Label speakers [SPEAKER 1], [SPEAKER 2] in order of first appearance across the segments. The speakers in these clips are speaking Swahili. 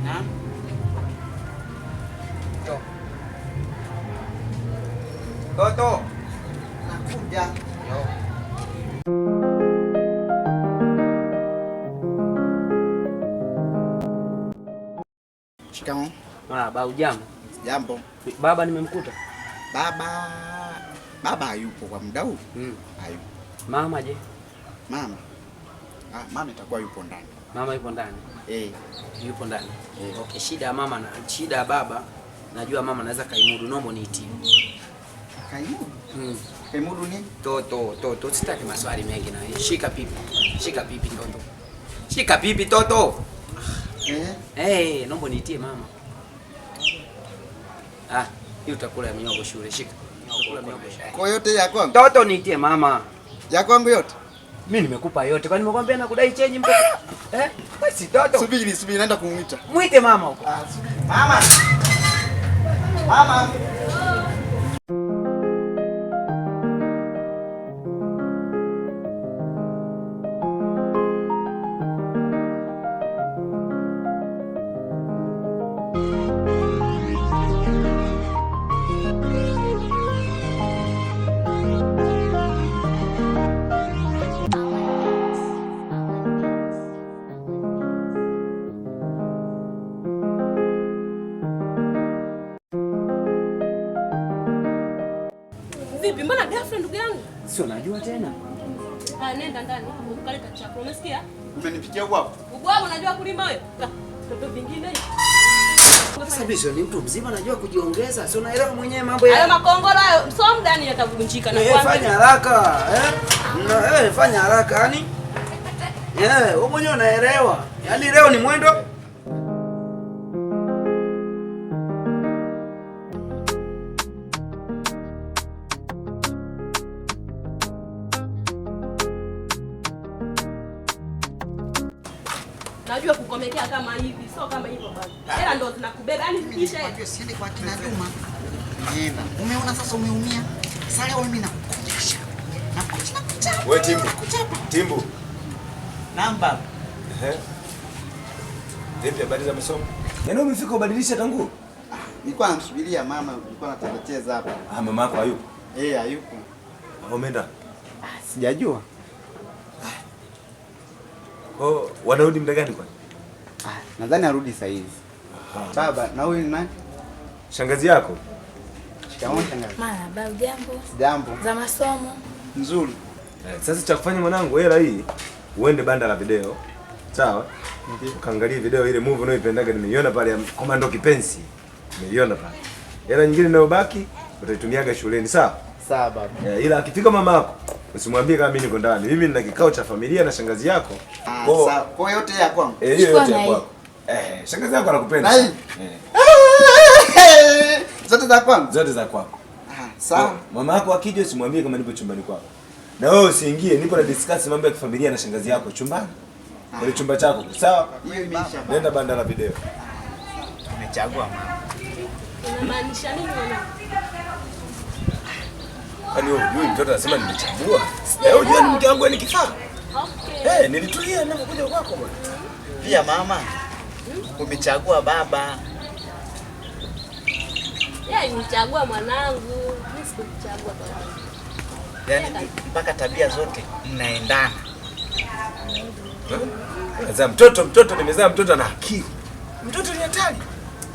[SPEAKER 1] Naam. Toto. Nakuja. Yo. Shikamoo.
[SPEAKER 2] Baba ujambo?
[SPEAKER 1] Jambo.
[SPEAKER 2] Baba nimemkuta.
[SPEAKER 1] Baba hayupo kwa muda huu. Hayupo.
[SPEAKER 2] Mama je?
[SPEAKER 1] Mama. Mama itakuwa yupo ndani.
[SPEAKER 2] Mama yupo ndani? Yupo ndani. Okay, shida ya mama na shida ya baba. Najua mama anaweza kaimudu, naomba niitie.
[SPEAKER 1] Kaimudu? Kaimudu nini?
[SPEAKER 2] Toto, sitaki maswali mengi na wewe. Shika pipi. Shika pipi Toto. Shika pipi Toto. Naomba niitie mama. Hiyo utakula ya miogo shule. Shika. Utakula miogo shule.
[SPEAKER 1] Kwa yote ya kwangu.
[SPEAKER 2] Toto niitie mama.
[SPEAKER 1] Ya kwangu yote.
[SPEAKER 2] Mimi nimekupa yote. Kwani nimekwambia nakudai change mtoto? Basi Toto.
[SPEAKER 1] Subiri, naenda kumuita.
[SPEAKER 2] Muite mama huko.
[SPEAKER 1] Mama. Mama.
[SPEAKER 3] Vipi, mbona ghafla ndugu yangu?
[SPEAKER 2] Sio najua tena.
[SPEAKER 3] Nenda ndani, ukaleta chakula. Umesikia?
[SPEAKER 1] Umenipikia hapo?
[SPEAKER 3] Ubwabwa unajua kulima wewe? Toto vingine hivi.
[SPEAKER 2] Sasa biso ni mtu mzima anajua kujiongeza. Sio naelewa mwenyewe mambo ya.
[SPEAKER 3] Hayo makongoro hayo, sio mdani yatavunjika na
[SPEAKER 2] kuambia. Fanya haraka, fanya haraka yani. Wewe mwenyewe unaelewa. Yaani leo ni mwendo.
[SPEAKER 3] Najua kukomekea kama hivi, sio kama hivyo bwana. Hela ndo zinakubeba, yani kisha
[SPEAKER 1] siende kwa kina Juma. Nenda. Umeona sasa umeumia. Sasa leo mimi nakukuchapa. Nakuchapa.
[SPEAKER 4] Wewe Timbu.
[SPEAKER 1] Namba.
[SPEAKER 4] Vipi habari za masomo? Yaani umefika ubadilisha tangu?
[SPEAKER 1] Nilikuwa namsubiria mama, nilikuwa natembea hapa.
[SPEAKER 4] Mama yako hayupo?
[SPEAKER 1] Hayupo.
[SPEAKER 4] Umeenda?
[SPEAKER 1] Sijajua.
[SPEAKER 4] Wanarudi muda gani kwani?
[SPEAKER 1] Nadhani arudi saa hizi. Baba, na huyu ni nani?
[SPEAKER 4] Shangazi yako?
[SPEAKER 1] Shikamoo shangazi.
[SPEAKER 5] Baba ujambo?
[SPEAKER 1] Jambo.
[SPEAKER 5] Za masomo?
[SPEAKER 1] Nzuri.
[SPEAKER 4] Sasa cha kufanya mwanangu, hela hii uende banda la video. Sawa? Kaangalie video ile movie unayoipendaga, nimeiona pale Komando Kipenzi. Nimeiona pale. Hela nyingine inayobaki utaitumiaga shuleni, sawa?
[SPEAKER 1] Sawa baba.
[SPEAKER 4] Ila akifika mama yako usimwambie kama mimi niko ndani. Mimi nina kikao cha familia na shangazi yako.
[SPEAKER 1] Sawa. Kwa yote ya kwangu.
[SPEAKER 4] Hiyo yote ya kwako. Shangazi yako anakupenda.
[SPEAKER 1] Zote za kwangu.
[SPEAKER 4] Zote za kwako.
[SPEAKER 1] Sawa.
[SPEAKER 4] Mama yako akija usimwambie kama nipo chumbani kwako. Na wewe usiingie, nipo na discuss mambo ya kifamilia na shangazi yako chumbani. Kwenye chumba chako. Sawa?
[SPEAKER 1] Hiyo imeisha.
[SPEAKER 4] Nenda banda la video.
[SPEAKER 1] Umechagua mama.
[SPEAKER 3] Unamaanisha nini mwana?
[SPEAKER 4] Kwani huyu mtoto anasema nimechagua? Leo unajua ni mke wangu ni kifaa.
[SPEAKER 3] Okay.
[SPEAKER 4] Nilitulia ninapokuja kwako bwana.
[SPEAKER 1] Pia mama. Umechagua baba.
[SPEAKER 3] Nichagua mwanangu. Mimi sikuchagua baba.
[SPEAKER 1] Yaani mpaka tabia zote mnaendana.
[SPEAKER 4] Sasa mtoto nimezaa mtoto na akili. Mtoto ni hatari.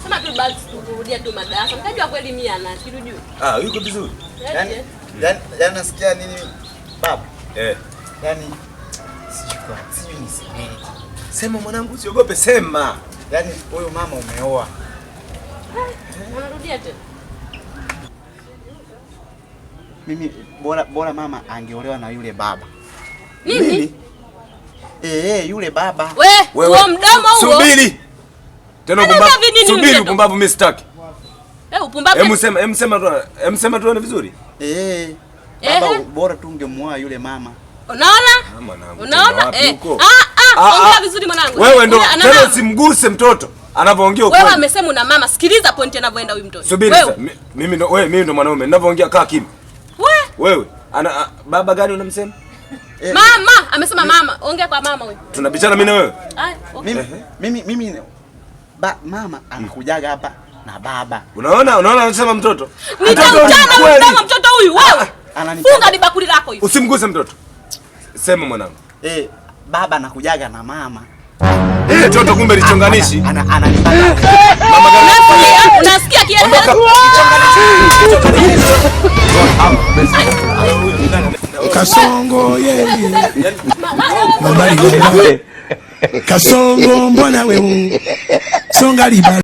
[SPEAKER 3] Sema tu basi kurudia tu madarasa. Mkajua kweli mimi ana akili juu.
[SPEAKER 4] Yuko vizuri.
[SPEAKER 1] Yaani nasikia nini baba? Yaani sijui nisemeje.
[SPEAKER 4] Sema mwanangu usiogope, sema.
[SPEAKER 1] Yaani huyu mama umeoa.
[SPEAKER 3] Unarudia tena.
[SPEAKER 1] Mimi bora mama angeolewa na yule baba.
[SPEAKER 3] Nini?
[SPEAKER 1] Yule baba.
[SPEAKER 3] Wewe mdomo huo.
[SPEAKER 4] Subiri. Tena upumbavu. Subiri upumbavu mimi sitaki.
[SPEAKER 3] Upumbavu.
[SPEAKER 4] Hem sema tuone vizuri.
[SPEAKER 1] Baba bora tu ungemwoa yule mama.
[SPEAKER 3] Unaona? Unaona? Ongea vizuri mwanangu.
[SPEAKER 4] Wewe ndo tena usimguse mtoto anavyoongea ukweli.
[SPEAKER 3] Wewe amesema una mama, sikiliza point anavyoenda huyu mtoto.
[SPEAKER 4] Subiri mimi ndo mwanaume ninavyoongea kaa kimya. Wewe baba gani unamsema?
[SPEAKER 3] Mama, amesema mama. Ongea kwa mama wewe.
[SPEAKER 4] Tunabichana mimi na wewe.
[SPEAKER 1] Mimi mama anakujaga hapa na baba.
[SPEAKER 4] Unaona anasema mtoto.
[SPEAKER 3] Nitamtana mtoto huyu wewe. Funga ni bakuli lako hivi.
[SPEAKER 4] Usimguse mtoto. Sema mwanangu.
[SPEAKER 1] Baba anakujaga na mama.
[SPEAKER 4] Mtoto kumbe lichonganishi.
[SPEAKER 1] Ananipata.
[SPEAKER 4] Mama gani?
[SPEAKER 3] Unasikia kielele?
[SPEAKER 5] Kasongo yeye. Kasongo mbona wewe? Songa liba.